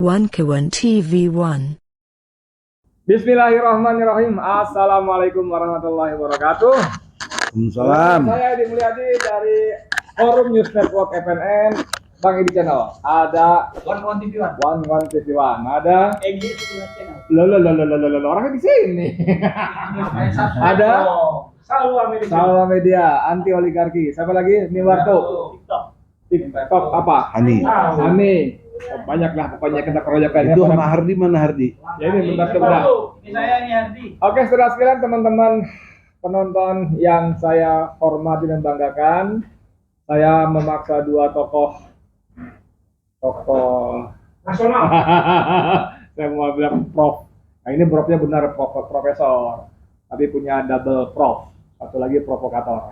One Kawan TV1. Bismillahirrahmanirrahim. Assalamualaikum warahmatullahi wabarakatuh. Waalaikumsalam. Saya Edi Mulyadi dari Forum News Network FNN, Bang Edi Channel. Ada One TV1. One TV1. Ada Egi Channel. lo orangnya di sini. Ada Salwa Media, anti oligarki. Siapa lagi? Niwarto. TikTok apa? Hani. Hani. Oh, banyak lah pokoknya kena keroyokan. Itu sama Hardi, mana Hardi? Ya ini bentar. Ini saya nih Ardi. Oke, saudara sekalian, teman-teman penonton yang saya hormati dan banggakan, saya memaksa dua tokoh Nasional. saya mau bilang prof. Nah ini profnya benar profesor, tapi punya double prof, satu lagi provokator.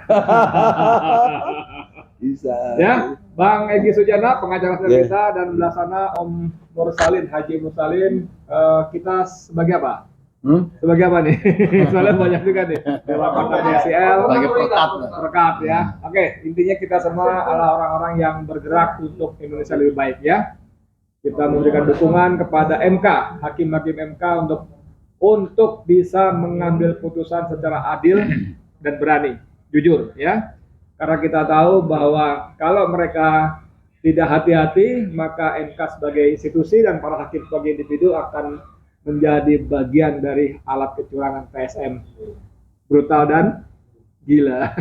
Bisa. Ya, Bang Egy Sujana, pengacara senior kita, dan belah sana Om Mursalin, Haji Mursalin. Kita sebagai apa? Sebagai apa nih? Soalnya banyak juga nih. Dewan Pakar DSL. Sebagai Perekat ya. Oke, intinya kita semua adalah orang-orang yang bergerak untuk Indonesia lebih baik ya. Kita memberikan dukungan kepada MK, hakim-hakim MK untuk bisa mengambil putusan secara adil dan berani, jujur ya. Karena kita tahu bahwa kalau mereka tidak hati-hati, maka MK sebagai institusi dan para hakim sebagai individu akan menjadi bagian dari alat kecurangan TSM. Brutal dan gila.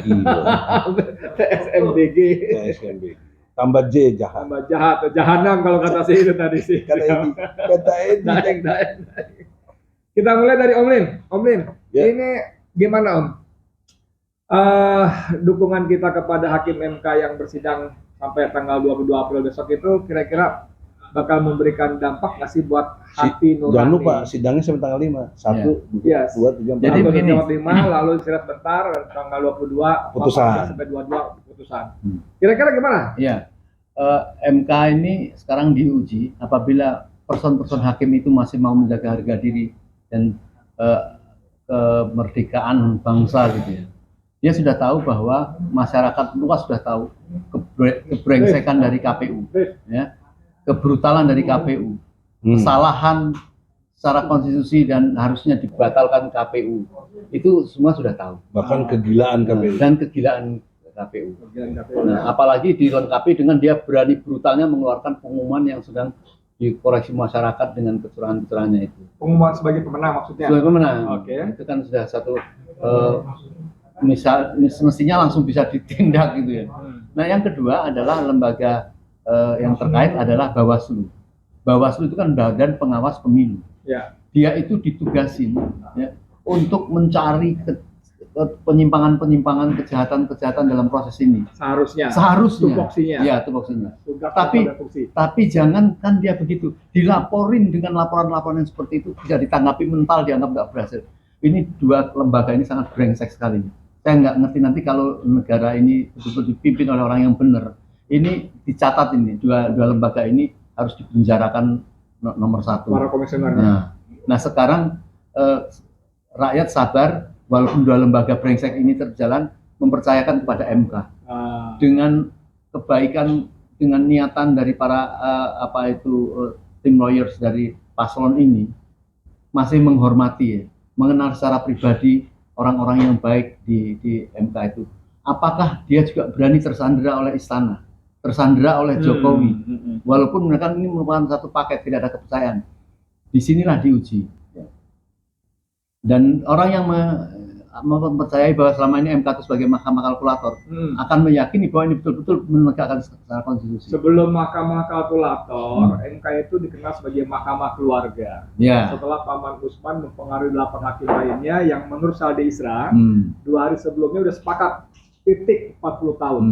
TSMDG. TSMB. Tambah J jahat. Tambah jahat, jahanam kalau kata si itu tadi sih. Kata Edi. Daeng. Kita mulai dari Om Lin. Om Lin, Ya. ini gimana Om? Dukungan kita kepada hakim MK yang bersidang sampai tanggal 22 April besok itu kira-kira bakal memberikan dampak nggak sih buat hati nurani? Jangan lupa sidangnya sampai tanggal 5. 1, Yes. 2, 3, 4. Jadi Jadi begini. tanggal 5 lalu istirahat bentar tanggal 22 Putusan. sampai 22 putusan. Kira-kira gimana? Ya, MK ini sekarang diuji apabila person-person hakim itu masih mau menjaga harga diri dan kemerdekaan bangsa gitu ya. Dia sudah tahu bahwa masyarakat luas sudah tahu kebrengsekan dari KPU, ya, kebrutalan dari KPU, kesalahan secara konstitusi dan harusnya dibatalkan KPU. Itu semua sudah tahu. Bahkan kegilaan KPU. Dan kegilaan KPU. Nah, apalagi dilengkapi dengan dia berani brutalnya mengeluarkan pengumuman yang sedang dikoreksi masyarakat dengan kecurangan-kecurangannya itu. Pengumuman sebagai pemenang maksudnya? Sebagai pemenang. Oke. Itu kan sudah satu mestinya langsung bisa ditindak gitu ya. Nah, yang kedua adalah lembaga yang terkait adalah Bawaslu. Bawaslu itu kan badan pengawas pemilu. Ya. Dia itu ditugasin ya, untuk mencari penyimpangan-penyimpangan, kejahatan-kejahatan dalam proses ini. Seharusnya. Tupoksinya. Ya. Ya, tupoksinya. Tugas Tapi- pada fungsi. Tapi jangan kan dia begitu dilaporin dengan laporan-laporan yang seperti itu bisa ditanggapi mental, dianggap nggak berhasil. Ini dua lembaga ini sangat brengsek sekali. Saya nggak ngerti nanti kalau negara ini betul-betul dipimpin oleh orang yang benar. Ini dicatat ini dua lembaga ini harus dipenjarakan nomor satu. Para komisioner. Nah sekarang rakyat sabar walaupun dua lembaga brengsek ini terjalan mempercayakan kepada MK dengan kebaikan, dengan niatan dari para tim lawyers dari paslon ini masih menghormati ya, mengenal secara pribadi orang-orang yang baik di MK itu. Apakah dia juga berani tersandera oleh istana, tersandera oleh Jokowi, walaupun mereka ini merupakan satu paket, tidak ada kepercayaan. Disinilah diuji. Dan orang yang mempercayai bahwa selama ini MK itu sebagai mahkamah kalkulator akan meyakini bahwa ini betul-betul menegakkan secara konstitusi. Sebelum mahkamah kalkulator, MK itu dikenal sebagai mahkamah keluarga. Ya. Setelah Paman Usman mempengaruhi 8 hakim lainnya yang menurut Saldi Isra 2 hari sebelumnya udah sepakat titik 40 tahun.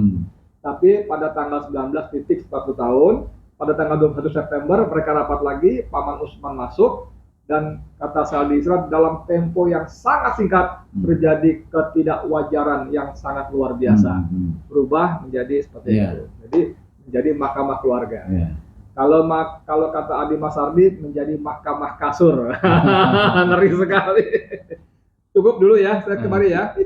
Tapi pada tanggal 19 titik 40 tahun, pada tanggal 21 September mereka rapat lagi, Paman Usman masuk, dan kata Saldi Isra dalam tempo yang sangat singkat terjadi ketidakwajaran yang sangat luar biasa, berubah menjadi seperti itu. Jadi menjadi mahkamah keluarga. Kalau kata Adi Masardi menjadi mahkamah kasur. Ngeri sekali. Cukup dulu ya, saya kembali ya.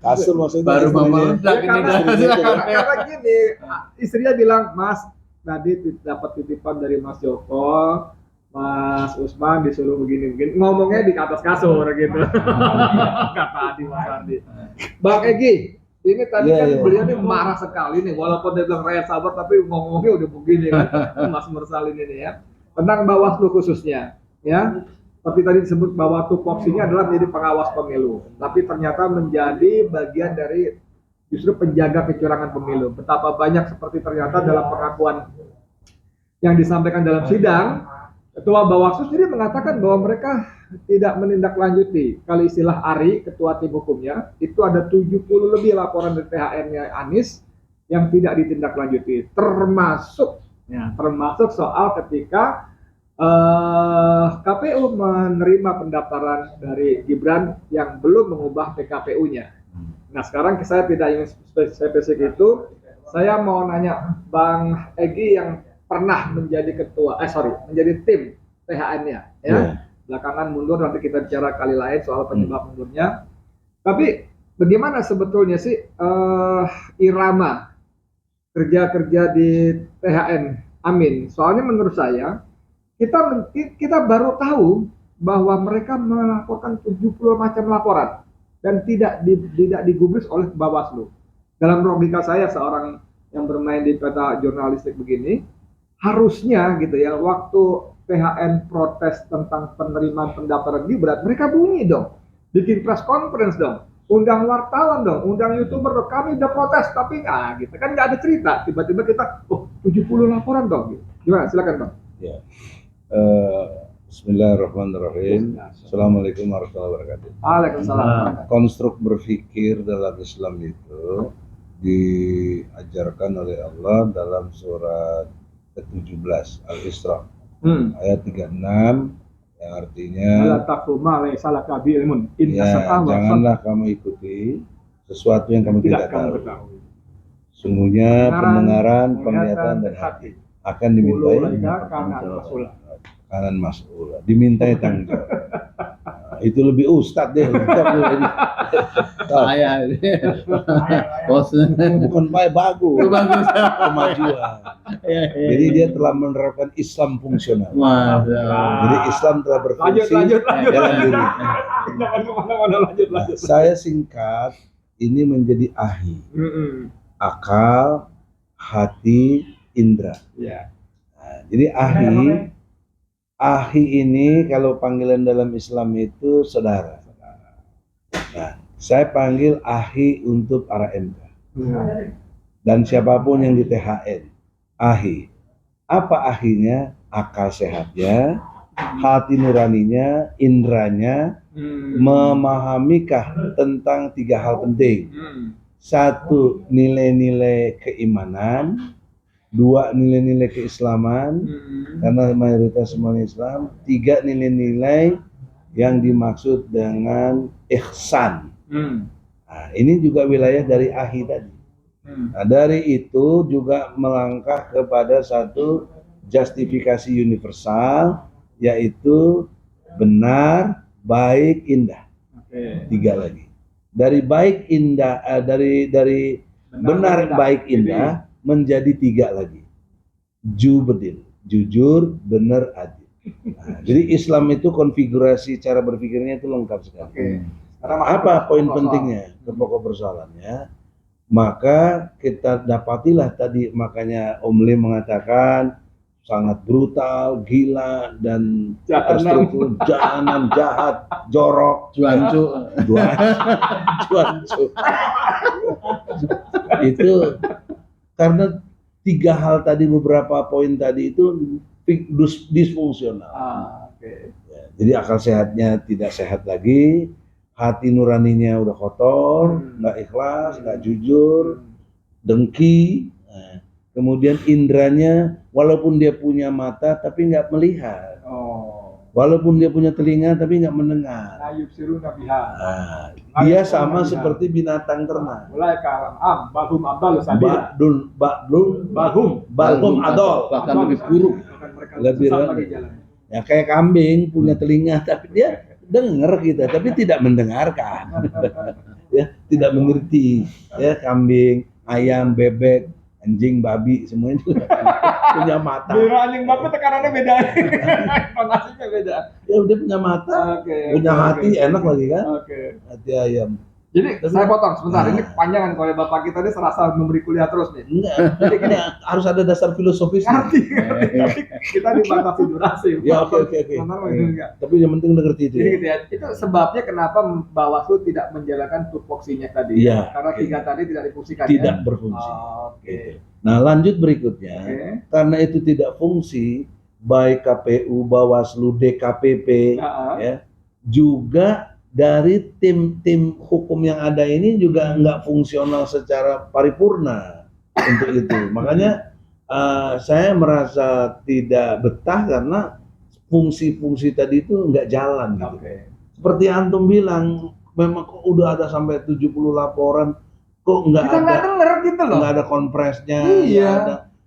Kasur maksudnya Baru mau istrinya. meledak ini. Karena gini, istrinya bilang, Mas, tadi dapat titipan dari Mas Joko, Mas Usman disuruh begini-begini, ngomongnya di atas kasur gitu. Kata Adi Mas Ardi. Bang Egi, ini tadi kan beliau ini marah sekali nih, walaupun dia bilang rakyat sabar, tapi ngomongnya udah begini kan, Mas Mursalin ini ya. Tentang Bawaslu khususnya, ya. Seperti tadi disebut bahwa tupoksinya adalah menjadi pengawas pemilu, tapi ternyata menjadi bagian dari justru penjaga kecurangan pemilu. Betapa banyak seperti ternyata dalam pengakuan yang disampaikan dalam sidang, Ketua Bawaslu sendiri mengatakan bahwa mereka tidak menindaklanjuti. Kalau istilah Ari, Ketua Tim Hukumnya, itu ada 70 lebih laporan dari THR-nya Anies yang tidak ditindaklanjuti, termasuk soal ketika KPU menerima pendaftaran dari Gibran yang belum mengubah PKPU-nya. Nah, sekarang saya tidak ingin spesifik itu. Saya mau nanya Bang Egi yang pernah menjadi menjadi tim THN-nya, ya. Belakangan mundur, nanti kita bicara kali lain soal penyebab mundurnya. Tapi bagaimana sebetulnya sih irama kerja-kerja di THN Amin? Soalnya menurut saya kita baru tahu bahwa mereka melaporkan 70 macam laporan dan tidak digubris oleh Bawaslu. Dalam logika saya, seorang yang bermain di peta jurnalistik begini, harusnya gitu ya, waktu THN protes tentang penerimaan pendaftaran Gibran, mereka bunyi dong, bikin press conference dong, undang wartawan dong, undang YouTuber dong, kami udah protes tapi nggak gitu kan, nggak ada cerita, tiba-tiba kita 70 laporan dong gitu. Gimana, silakan Bang. Ya. Bismillahirrahmanirrahim. Assalamualaikum warahmatullahi wabarakatuh. Waalaikumsalam. Konstruk berpikir dalam Islam itu diajarkan oleh Allah dalam surat ke-17 Al-Isra ayat 36 yang artinya janganlah kamu ikuti sesuatu yang kamu tidak tahu. Sungguhnya pendengaran, penglihatan dan hati akan dimintai kanan mas'ul, dimintai tanggung jawab. Itu lebih ustadz deh. Saya bukan bagus. Bagus. Kemajuan. Jadi dia telah menerapkan Islam fungsional. Jadi Islam telah berfungsi dalam diri. Saya singkat, ini menjadi ahi, akal, hati, indra. Nah, jadi ahi ini kalau panggilan dalam Islam itu saudara. Nah, saya panggil ahi untuk para MK. Dan siapapun yang di THN, ahi. Apa ahinya? Akal sehatnya, hati nuraninya, indranya, memahamikah tentang 3 hal penting. 1, nilai-nilai keimanan. 2, nilai-nilai keislaman, karena mayoritas semuanya Islam. 3, nilai-nilai yang dimaksud dengan ihsan. Nah, ini juga wilayah dari ahi tadi. Nah, dari itu juga melangkah kepada satu justifikasi universal, yaitu benar, baik, indah. 3 lagi. Dari baik, indah, dari benar, baik, indah menjadi 3 lagi. Jubedil, jujur, benar, adil. Nah, jadi Islam itu konfigurasi cara berpikirnya itu lengkap sekali. Apa poin pentingnya ke pokok persoalannya? Maka kita dapatilah tadi, makanya Om Lim mengatakan sangat brutal, gila, dan terstruktur, jahanam, jahat, jorok, cuancu. Itu karena 3 hal tadi, beberapa poin tadi itu disfungsional. Ya, jadi akal sehatnya tidak sehat lagi, hati nuraninya udah kotor, nggak ikhlas, nggak jujur, dengki. Nah, kemudian indranya, walaupun dia punya mata tapi nggak melihat, walaupun dia punya telinga tapi nggak mendengar. Nah, dia sama seperti binatang ternak. Balhum adol, bahkan lebih buruk. Lebih ya kayak kambing punya telinga tapi dia dengar kita tapi tidak mendengarkan. Ya, tidak mengerti. Ya, kambing, ayam, bebek, anjing, babi, semuanya juga punya mata. Biru anjing babi tekanannya beda. Intonasinya beda. Ya udah punya mata, Oke, punya oke, hati, oke. enak lagi kan? Oke. Hati ayam. Jadi Tapi- saya potong sebentar, Nah. ini panjangan kalau Bapak kita ini serasa memberi kuliah terus nih. Enggak, Jadi gini, harus ada dasar filosofisnya. ngerti, tapi kita dibatasi durasi. Ya oke. Benar, enggak. Tapi yang penting udah ngerti itu. Jadi Ya. gitu ya, itu sebabnya kenapa Bawaslu tidak menjalankan tupoksinya tadi. Iya. Karena Oke. 3 tadi tidak difungsikan. Tidak ya? berfungsi. Oh, oke. Gitu. Nah lanjut berikutnya, Oke. karena itu tidak fungsi, baik KPU, Bawaslu, DKPP, ya, juga dari tim-tim hukum yang ada ini juga nggak fungsional secara paripurna untuk itu. Makanya saya merasa tidak betah karena fungsi-fungsi tadi itu nggak jalan gitu. Oke. Seperti antum bilang, memang kok udah ada sampai 70 laporan, kok nggak Kita nggak ada denger gitu loh. nggak ada kompresnya, Iya.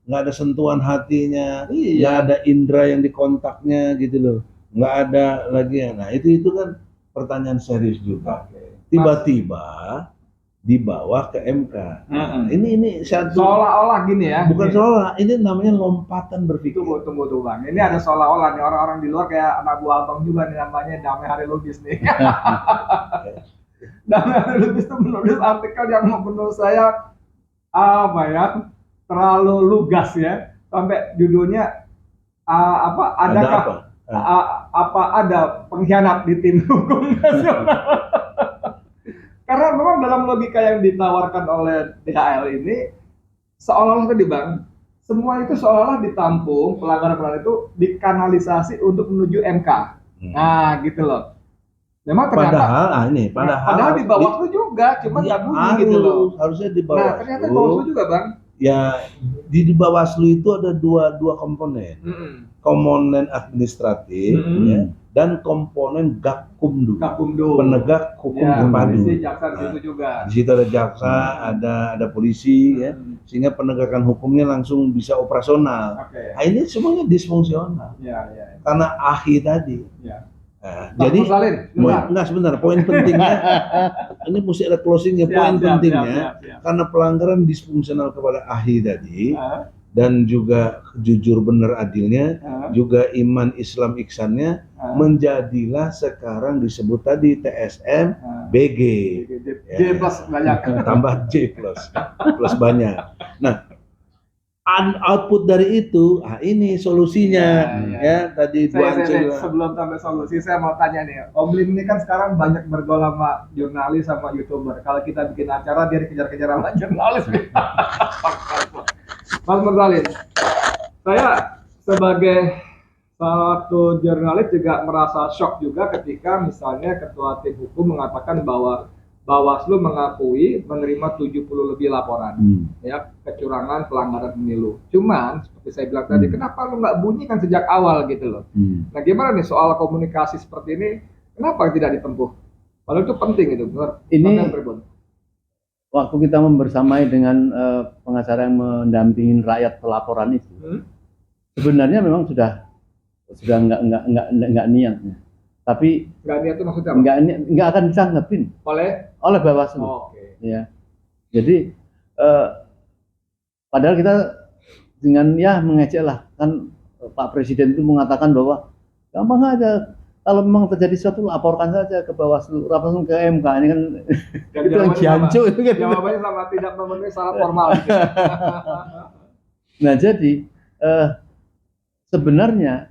nggak ada sentuhan hatinya, Iya. nggak ada indera yang dikontaknya gitu loh, nggak ada lagi. Nah itu kan pertanyaan serius juga. Oke. Tiba-tiba dibawa ke MK. Mm-mm. Ini satu, Seolah-olah gini ya. bukan Ini- seolah, ini namanya lompatan berpikir. Tunggu tuh Bang. Ini ada seolah-olah nih orang-orang di luar kayak anak buah Abang juga nih namanya Damai Hari Lubis nih. Damai Hari Lubis tuh menulis artikel yang menurut saya apa ya terlalu lugas ya sampai judulnya adakah apa? ada pengkhianat di tim hukum nasional? Karena memang dalam logika yang ditawarkan oleh DHL ini seolah-olah tadi Bang, semua itu seolah-olah ditampung pelanggaran-pelanggaran itu dikanalisasi untuk menuju MK. Nah, gitu loh. Memang ternyata padahal di Bawaslu juga, cuma nggak bunyi gitu loh. Harusnya di Nah, Bawaslu. ternyata di Bawaslu juga Bang. Ya di Bawaslu itu ada dua komponen. Komponen administratif ya, dan komponen Gakumdu, Gakumdu. penegak hukum Ya, terpadu. polisi, jaksa di situ juga. Di situ ada jaksa, ada polisi ya, sehingga penegakan hukumnya langsung bisa operasional. Oke. Nah, ini semuanya disfungsional Ya. karena AHI tadi. Ya. Nah, Bang jadi Mursalin, sebentar. enggak sebentar, poin pentingnya ini mesti ada closingnya. Poin pentingnya siap. karena pelanggaran disfungsional kepada AHI tadi Ah, dan juga jujur benar adilnya, ah, juga iman Islam ihsannya, ah, menjadilah sekarang disebut tadi TSM ah. BG, J plus banyak. tambah J plus banyak. Nah, output dari itu, ini solusinya ya tadi Saya, Ansel. sebelum sampai solusi, saya mau tanya nih, Om Lim ini kan sekarang banyak bergaul sama jurnalis sama YouTuber. Kalau kita bikin acara, dia dikejar-kejar sama jurnalis. Mas Mursalin, saya sebagai salah satu jurnalis juga merasa shock juga ketika misalnya Ketua Tim Hukum mengatakan bahwa Bawaslu mengakui menerima 70 lebih laporan ya kecurangan pelanggaran pemilu. Cuman seperti saya bilang tadi, kenapa lu nggak bunyikan sejak awal gitu loh? Nah gimana nih soal komunikasi seperti ini? Kenapa tidak ditempuh? Padahal itu penting itu. Ini waktu kita membersamai dengan pengacara yang mendampingin rakyat pelaporan itu, sebenarnya memang sudah nggak niatnya. Tapi nggak niat itu maksudnya apa? nggak akan ditanggapin oleh Bawaslu. Oke. Ya. Jadi padahal kita dengan mengejek lah kan Pak Presiden itu mengatakan bahwa gampang aja kalau memang terjadi sesuatu laporkan saja ke Bawaslu, laporkan ke MK. Ini kan itu yang jiancu itu kan. Jawabannya sama tidak memenuhi syarat formal. Gitu. Nah jadi sebenarnya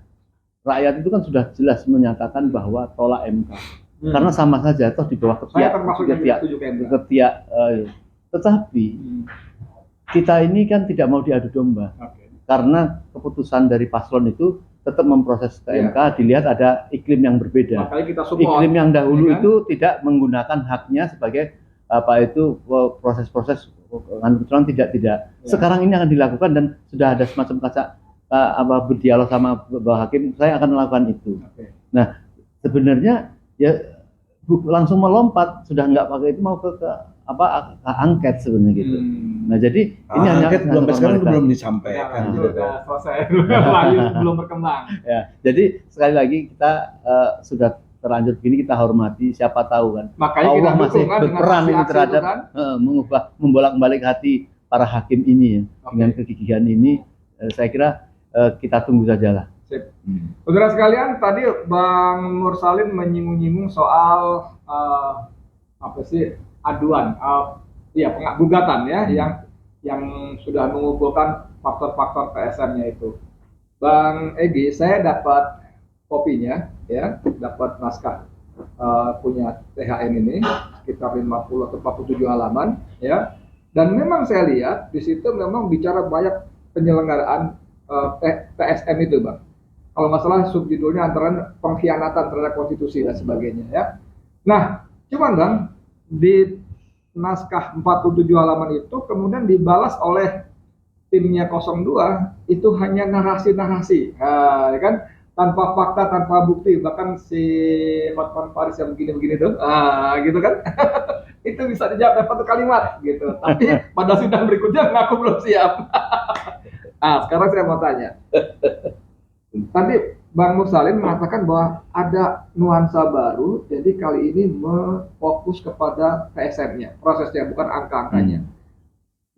rakyat itu kan sudah jelas menyatakan bahwa tolak MK. Karena sama saja toh di bawah Saya termasuk yang ketiak. setuju ke MK. Tetapi kita ini kan tidak mau diadu domba. Oke. Karena keputusan dari paslon itu tetap memproses ke MK, dilihat ada iklim yang berbeda. Makanya kita support. Iklim yang dahulu ya kan? itu tidak menggunakan haknya sebagai proses-proses kecurangan tidak. Ya. Sekarang ini akan dilakukan dan sudah ada semacam berdialog sama Bapak Hakim, saya akan melakukan itu. Oke. Nah, sebenarnya ya langsung melompat, sudah nggak pakai itu mau ke angket sebenarnya gitu. Nah, jadi ini hanya angket belum sekarang formalitas. belum disampaikan. Sudah selesai. Lagi belum berkembang. Ya, jadi sekali lagi kita sudah terlanjur begini, kita hormati, siapa tahu kan Makanya Allah kita masih dukung kan dengan berperan aksi-aksi ini terhadap itu kan? membolak-balik hati para hakim ini ya. Oke. Dengan kegigihan ini saya kira kita tunggu sajalah. Sip. Saudara sekalian, tadi Bang Mursalin menyinggung-nyinggung soal apa sih aduan, gugatan ya, yang sudah mengumpulkan faktor-faktor PSM-nya itu. Bang Egi, saya dapat kopinya, ya, dapat naskah punya THN ini sekitar 50 atau 47 halaman, ya. Dan memang saya lihat di situ memang bicara banyak penyelenggaraan TSM itu, Bang. Kalau nggak salah subjudulnya antara pengkhianatan terhadap konstitusi dan sebagainya, ya. Nah, cuman Bang, di naskah 47 halaman itu kemudian dibalas oleh timnya 02 itu hanya narasi-narasi, ya kan, tanpa fakta, tanpa bukti. Bahkan si Hotman Paris yang begini-begini tuh, gitu kan, itu bisa dijawab dalam satu kalimat, gitu. Tapi pada sidang berikutnya ngaku belum siap. Sekarang saya mau tanya. Tadi Bang Mursalin mengatakan bahwa ada nuansa baru, jadi kali ini fokus kepada PSM-nya, prosesnya, bukan angka-angkanya.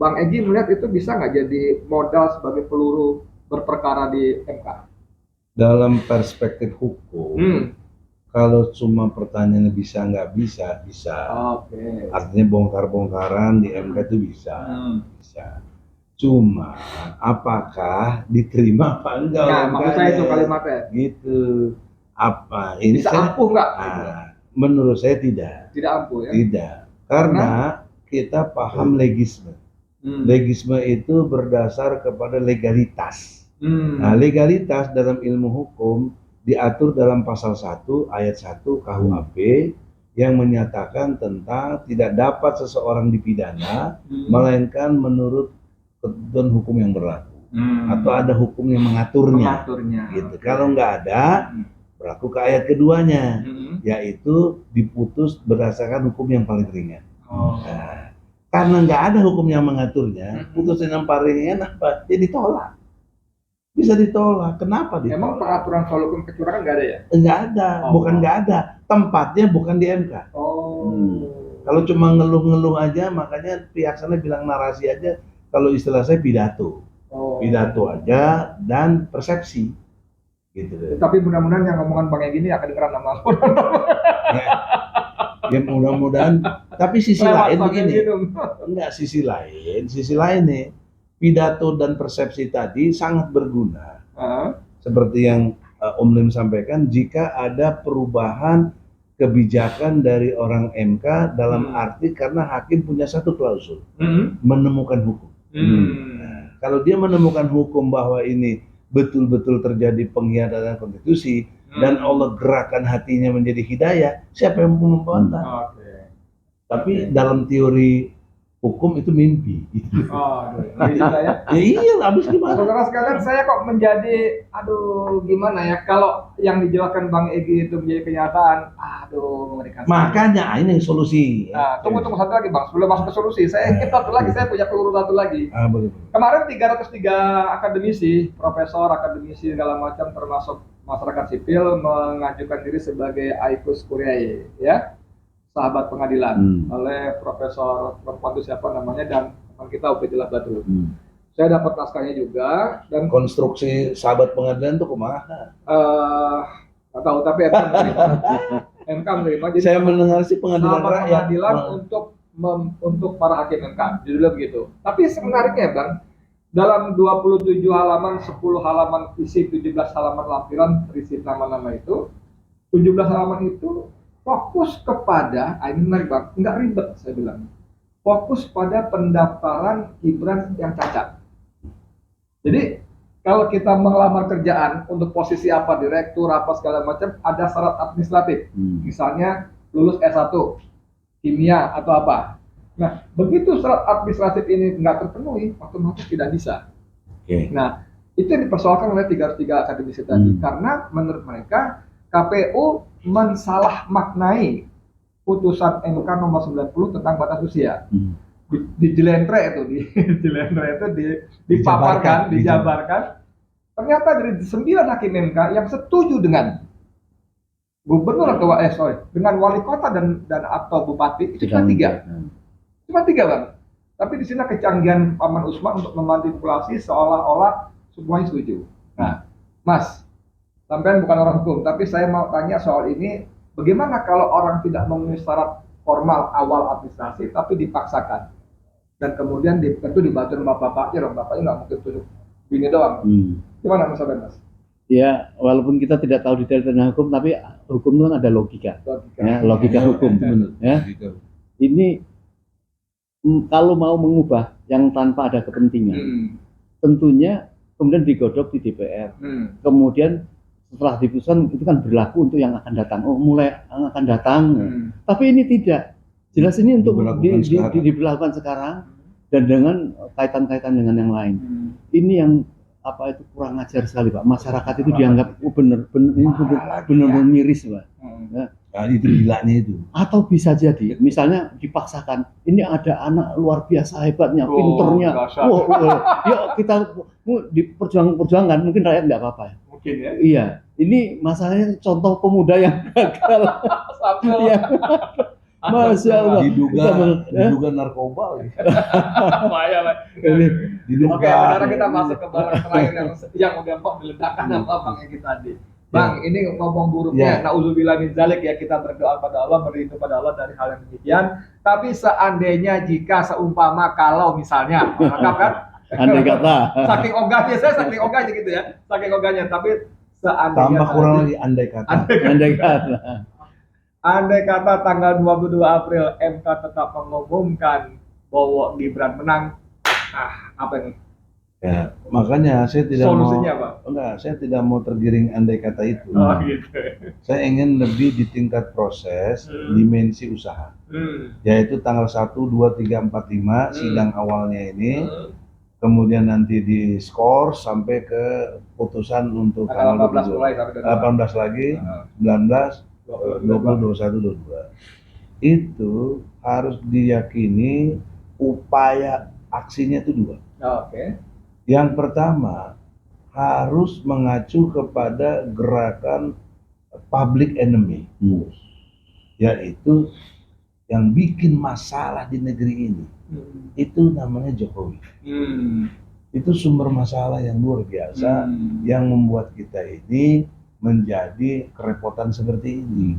Bang Egi melihat itu bisa nggak jadi modal sebagai peluru berperkara di MK? Dalam perspektif hukum, kalau cuma pertanyaannya bisa nggak bisa, bisa. Oke. Artinya bongkar-bongkaran di MK itu bisa. Bisa. Cuma apakah diterima apa enggak? Nah, maksud saya itu kalimatnya. Gitu. Apa ini Bisa ampuh nggak? Menurut saya tidak. Tidak ampuh ya? Tidak. Karena kita paham legisme. Legisme itu berdasar kepada legalitas. Nah, legalitas dalam ilmu hukum diatur dalam pasal 1 ayat 1 KUHP yang menyatakan tentang tidak dapat seseorang dipidana melainkan menurut ketentuan hukum yang berlaku, atau ada hukum yang mengaturnya. Gitu. Kalau nggak ada, berlaku ke ayat keduanya, yaitu diputus berdasarkan hukum yang paling ringan. Nah, karena nggak ada hukum yang mengaturnya, putusan yang paling ringan apa? Ya ditolak. Bisa ditolak. Kenapa ditolak? Emang pengaturan soal hukum kecurangan nggak ada ya? Nggak ada, bukan nggak ada. Tempatnya bukan di MK. Kalau cuma ngeluh-ngeluh aja, makanya pihak sana bilang narasi aja. Kalau istilah saya pidato, pidato aja dan persepsi, gitu. Tapi mudah-mudahan yang ngomongan Bang Egi ini akan dengeran nama ya mudah-mudahan. Tapi sisi lain begini, enggak, sisi lain nih, pidato dan persepsi tadi sangat berguna. Seperti yang Om Lim sampaikan, jika ada perubahan kebijakan dari orang MK dalam arti karena hakim punya satu klausul, menemukan hukum. Nah, kalau dia menemukan hukum bahwa ini betul-betul terjadi pengkhianatan konstitusi dan Allah gerakkan hatinya menjadi hidayah, siapa yang mau membantah? Tapi dalam teori hukum itu mimpi. Ya iya, habis gimana? Saudara sekalian, saya kok menjadi, gimana ya, kalau yang dijelaskan Bang Egi itu menjadi kenyataan, mengerikan. Makanya ini solusi. Tunggu satu lagi Bang, sebelum masuk ke solusi, saya punya peluru satu lagi. Betul. Kemarin 303 akademisi, profesor, akademisi segala macam termasuk masyarakat sipil mengajukan diri sebagai amicus curiae, ya, sahabat pengadilan, oleh Profesor perempuan itu siapa namanya, dan teman kita Upetilah Batul. Saya dapat naskahnya juga, dan konstruksi sahabat pengadilan itu kemana? Nggak tahu, tapi MK menerima. Jadi saya mendengar sih pengadilan untuk para hakim MK, judulnya begitu. Tapi sebenarnya Bang, dalam 27 halaman, 10 halaman isi, 17 halaman lampiran berisi nama-nama itu, 17 halaman itu fokus kepada, ini menarik Bang, nggak ribet saya bilang, fokus pada pendaftaran Gibran yang cacat. Jadi kalau kita melamar kerjaan untuk posisi apa, direktur apa segala macam, ada syarat administratif, misalnya lulus S1 kimia atau apa. Nah, begitu syarat administratif ini nggak terpenuhi, otomatis tidak bisa. Nah, itu yang dipersoalkan oleh 303 akademisi tadi, karena menurut mereka KPU mensalah maknai putusan MK nomor 90 tentang batas usia. Di jelentre itu, dipaparkan, dijabarkan. Ternyata dari 9 hakim MK yang setuju dengan gubernur atau dengan wali kota dan atau bupati itu cuma 3. Cuma 3 Bang. Tapi di sini kecanggihan Paman Usman untuk memanipulasi seolah-olah semuanya setuju. Nah, Mas, sampean bukan orang hukum, tapi saya mau tanya soal ini, bagaimana kalau orang tidak memenuhi syarat formal awal administrasi, tapi dipaksakan? Dan kemudian tentu dibantu sama bapaknya, dong. Bapaknya nggak mungkin tunjuk bini doang. Gimana Mas Aben, Mas? Ya, walaupun kita tidak tahu detail tentang hukum, tapi hukum itu kan ada logika. Logika hukum. Ya. Ini kalau mau mengubah yang tanpa ada kepentingan, tentunya kemudian digodok di DPR. Kemudian setelah diputuskan itu kan berlaku untuk yang akan datang. Oh, mulai yang akan datang. Tapi ini tidak. Jelas ini untuk diberlakukan sekarang dan dengan kaitan-kaitan dengan yang lain. Ini yang apa itu kurang ajar sekali, Pak. Masyarakat itu dianggap benar-benar miris, Pak. Ya. Nah, itu gilanya itu. Atau bisa jadi, misalnya dipaksakan, ini ada anak luar biasa hebatnya, pinternya. Yuk kita diperjuangkan, mungkin rakyat nggak apa-apa. Mungkin ya. Iya, ini masalahnya contoh pemuda yang gagal. Ya. Masya Allah. Diduga narkoba. Oke, sekarang kita masuk ke barang terakhir yang udah diledakkan apa Bang Egy tadi. Bang, ini ngomong buruknya, nauzubillah min zalik ya, kita berdoa pada Allah, berlindung pada Allah dari hal yang demikian. Tapi seandainya jika seumpama kalau misalnya, kan? Andai kata. Saking ogahnya, saya saking ogahnya gitu ya, saking ogahnya. Tapi seandainya tambah kurang lagi andai kata. Andai kata. Andai kata tanggal 22 April MK tetap mengumumkan bahwa Gibran menang, apa ini? Ya, makanya saya tidak solusinya mau, Pak? Enggak, saya tidak mau tergiring andai kata itu. Oh, gitu. Saya ingin lebih di tingkat proses, dimensi usaha. Yaitu tanggal 1, 2, 3, 4, 5 sidang awalnya ini. Kemudian nanti di skor sampai ke putusan untuk tanggal 18 mulai sampai 18 lagi, 19, 20, 21, 22. Itu harus diyakini upaya aksinya itu dua. Oke. Yang pertama harus mengacu kepada gerakan public enemy, yaitu yang bikin masalah di negeri ini. Itu namanya Jokowi. Itu sumber masalah yang luar biasa yang membuat kita ini menjadi kerepotan seperti ini.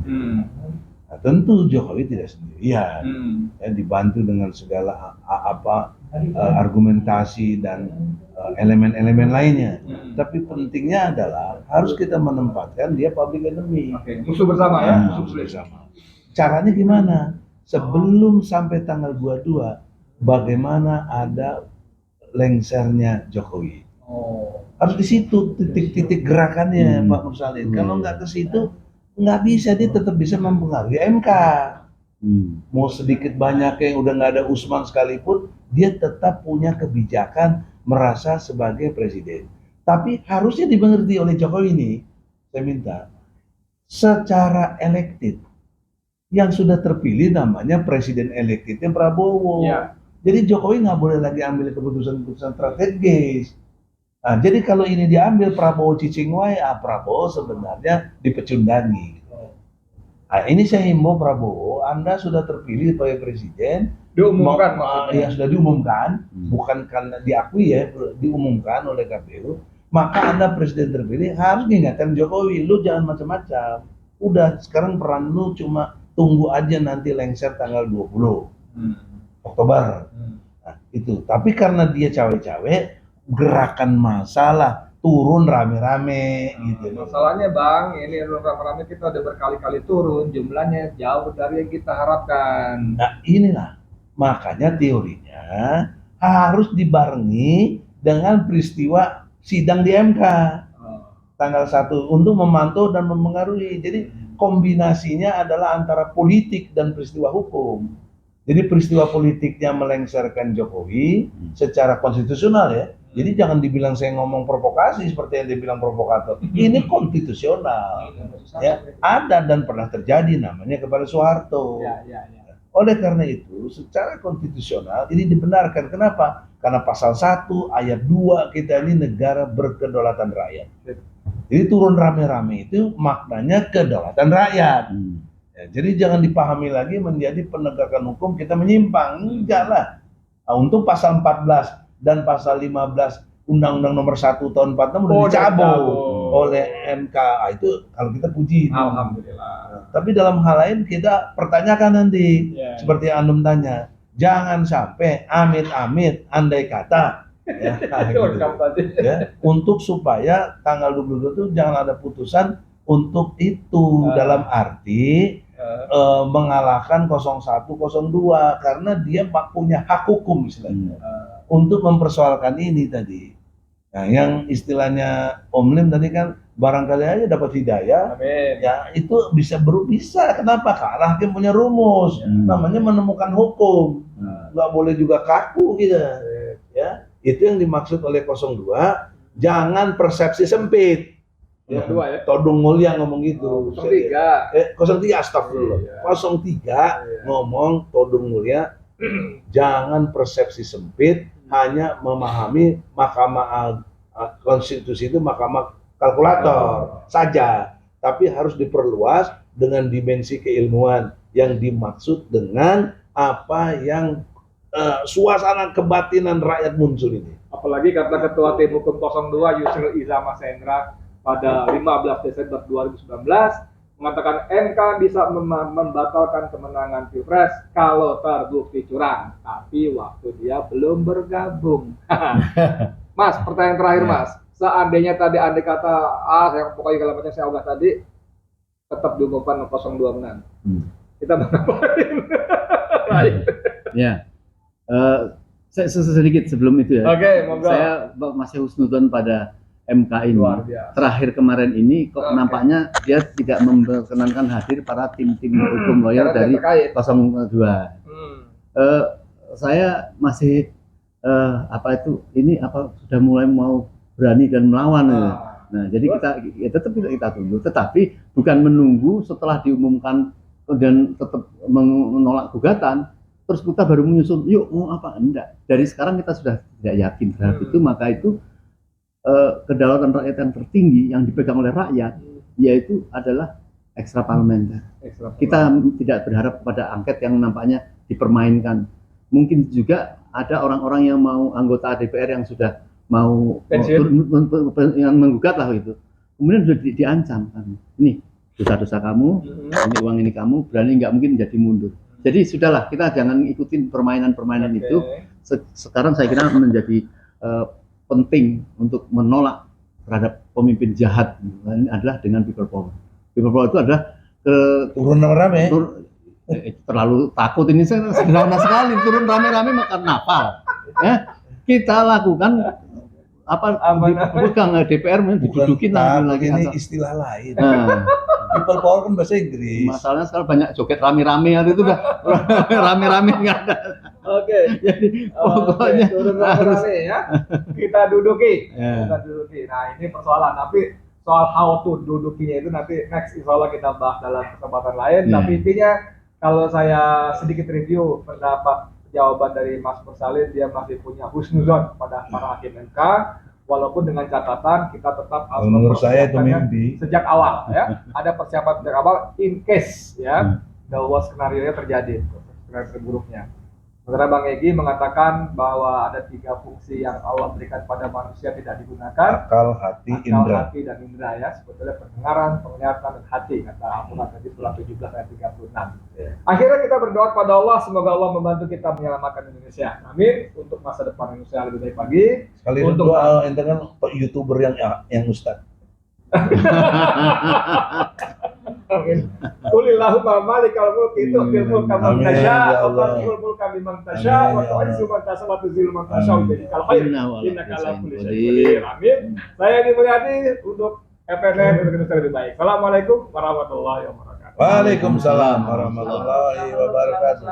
Nah, tentu Jokowi tidak sendirian, ya, dibantu dengan segala argumentasi dan elemen-elemen lainnya. Tapi pentingnya adalah harus kita menempatkan dia public enemy. Musuh bersama ya. Musuh bersama. Caranya gimana? Sebelum sampai tanggal 22, bagaimana ada lengsernya Jokowi? Harus di situ titik-titik gerakannya, Pak Mursalin. Kalau nggak ke situ, nggak bisa, dia tetap bisa mempengaruhi MK. Mau sedikit banyak yang udah nggak ada Usman sekalipun, dia tetap punya kebijakan merasa sebagai presiden. Tapi harusnya dimengerti oleh Jokowi ini, saya minta, secara elected, yang sudah terpilih namanya presiden electednya Prabowo. Ya. Jadi Jokowi nggak boleh lagi ambil keputusan-keputusan strategis. Nah, jadi kalau ini diambil Prabowo cicing wae, Prabowo sebenarnya dipecundangi. Nah, ini saya himbau Prabowo, Anda sudah terpilih sebagai presiden, diumumkan, ya sudah diumumkan, bukan karena diakui ya, diumumkan oleh KPU, maka Anda presiden terpilih harus mengingatkan Jokowi, lu jangan macam-macam. Udah, sekarang peran lu cuma tunggu aja nanti lengser tanggal 20 Oktober. Nah, itu. Tapi karena dia cawe-cawe, gerakan masalah turun rame-rame gitu. Masalahnya Bang, ini rame-rame kita udah berkali-kali turun, jumlahnya jauh dari yang kita harapkan. Nah, inilah makanya teorinya harus dibarengi dengan peristiwa sidang di MK tanggal 1 untuk memantau dan mempengaruhi. Jadi kombinasinya adalah antara politik dan peristiwa hukum. Jadi peristiwa politiknya melengserkan Jokowi secara konstitusional ya. Jadi jangan dibilang saya ngomong provokasi seperti yang dibilang provokator. Ini konstitusional. Ya, ada dan pernah terjadi namanya kepada Soeharto. Oleh karena itu, secara konstitusional ini dibenarkan. Kenapa? Karena pasal 1 ayat 2 kita ini negara berkedaulatan rakyat. Jadi turun rame-rame itu maknanya kedaulatan rakyat. Ya, jadi jangan dipahami lagi menjadi penegakan hukum kita menyimpang. Enggak lah. Nah, untuk pasal 14 dan pasal 15 Undang-Undang Nomor 1 Tahun 46 udah dicabut oleh MK. Nah, itu kalau kita puji. Alhamdulillah. Nah, tapi dalam hal lain kita pertanyakan nanti, seperti yang Anum tanya, jangan sampai amit-amit andai kata ya, untuk supaya tanggal 22 itu jangan ada putusan untuk itu, dalam arti mengalahkan 01, 02 karena dia punya hak hukum istilahnya untuk mempersoalkan ini tadi. Nah, yang istilahnya Om Lim tadi kan barangkali aja dapat hidayah. Amin. Ya itu bisa. Kenapa? Karena hakim punya rumus, namanya menemukan hukum. Nggak boleh juga kaku gitu. Ya, itu yang dimaksud oleh 02. Jangan persepsi sempit. Ya, Todung Mulia ngomong gitu. 03 astagfirullah. 03 ngomong Todung Mulia, jangan persepsi sempit, hanya memahami Mahkamah Konstitusi itu mahkamah kalkulator saja, tapi harus diperluas dengan dimensi keilmuan yang dimaksud dengan apa yang suasana kebatinan rakyat muncul ini. Apalagi kata Ketua Tim Hukum 02 Yusril Iza Mashendra pada 15 Desember 2019 mengatakan MK bisa membatalkan kemenangan Pilpres kalau terbukti curang, tapi waktu dia belum bergabung. Mas, pertanyaan terakhir Mas, seandainya tadi andai kata yang pokoknya kalau macam saya ubah tadi tetap diumumkan 02 menang, kita ngapain? Ya, saya sedikit sebelum itu ya. Oke, monggo. Saya masih husnuzon pada MK ini. Terakhir kemarin ini kok nampaknya dia tidak memperkenankan hadir para tim-tim hukum lawyer dari 02. Saya masih sudah mulai mau berani dan melawan. Nah, jadi tetap kita tunggu. Tetapi bukan menunggu setelah diumumkan dan tetap menolak gugatan, terus kita baru menyusun, yuk mau apa? Enggak. Dari sekarang kita sudah tidak yakin terhadap itu, maka itu kedaulatan rakyat yang tertinggi yang dipegang oleh rakyat, yaitu adalah ekstra parlementer. Kita tidak berharap pada angket yang nampaknya dipermainkan. Mungkin juga ada orang-orang yang mau anggota DPR yang sudah mau yang menggugat lah itu. Kemudian sudah diancam kan. Ini dosa-dosa kamu, ini uang ini kamu, berani nggak mungkin jadi mundur. Jadi sudahlah, kita jangan ikutin permainan-permainan itu. Sekarang saya kira menjadi penting untuk menolak terhadap pemimpin jahat. Ini adalah dengan people power. People power itu adalah turun rame. Terlalu takut ini, saya sederhana sekali, turun rame-rame makan napal. Ya, kita lakukan pegang DPR didudukin lagi. Ini istilah lain. People power kan bahasa Inggris. Masalahnya sekarang banyak joget rame-rame, itu udah rame-rame nggak ada. Oke. Jadi pokoknya turun rame ya. Kita duduki. Kita duduki. Nah, ini persoalan, tapi soal how to dudukinya itu nanti next insyaallah kita bahas dalam kesempatan lain. Tapi intinya kalau saya sedikit review pendapat jawaban dari Mas Mursalin, dia masih punya husnuzon pada para hakim MK, walaupun dengan catatan kita tetap harus menurut saya itu mimpi sejak awal ya. Ada persiapan sejak awal in case ya the worst skenario terjadi, skenario terburuknya. Sementara Bang Egy mengatakan bahwa ada 3 fungsi yang Allah berikan pada manusia tidak digunakan: akal, hati, indra. Hati dan indra ya, sebetulnya pendengaran, penglihatan dan hati, kata Al-Quran tadi surah 17 ayat 36. Akhirnya kita berdoa kepada Allah, semoga Allah membantu kita menyelamatkan Indonesia. Amin. Untuk masa depan Indonesia lebih baik lagi. Sekali untuk doa ente kan YouTuber yang ustaz. Amin. Qulillahumma malikal mulki tu'til mulka man tasya wa tanzi'ul mulka mimman tasya wa tu'izzu man tasya wa tuzillu man tasya wa biyadikal khair innaka ala kulli syai'in qadir. Amin. Saya Edi Mulyadi untuk FNN untuk Indonesia lebih baik. Assalamualaikum warahmatullahi wabarakatuh. Waalaikumsalam warahmatullahi wabarakatuh.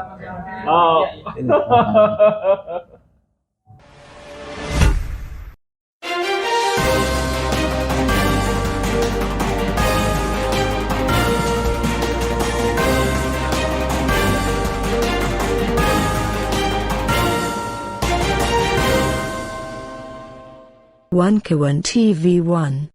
One Kawan TV 1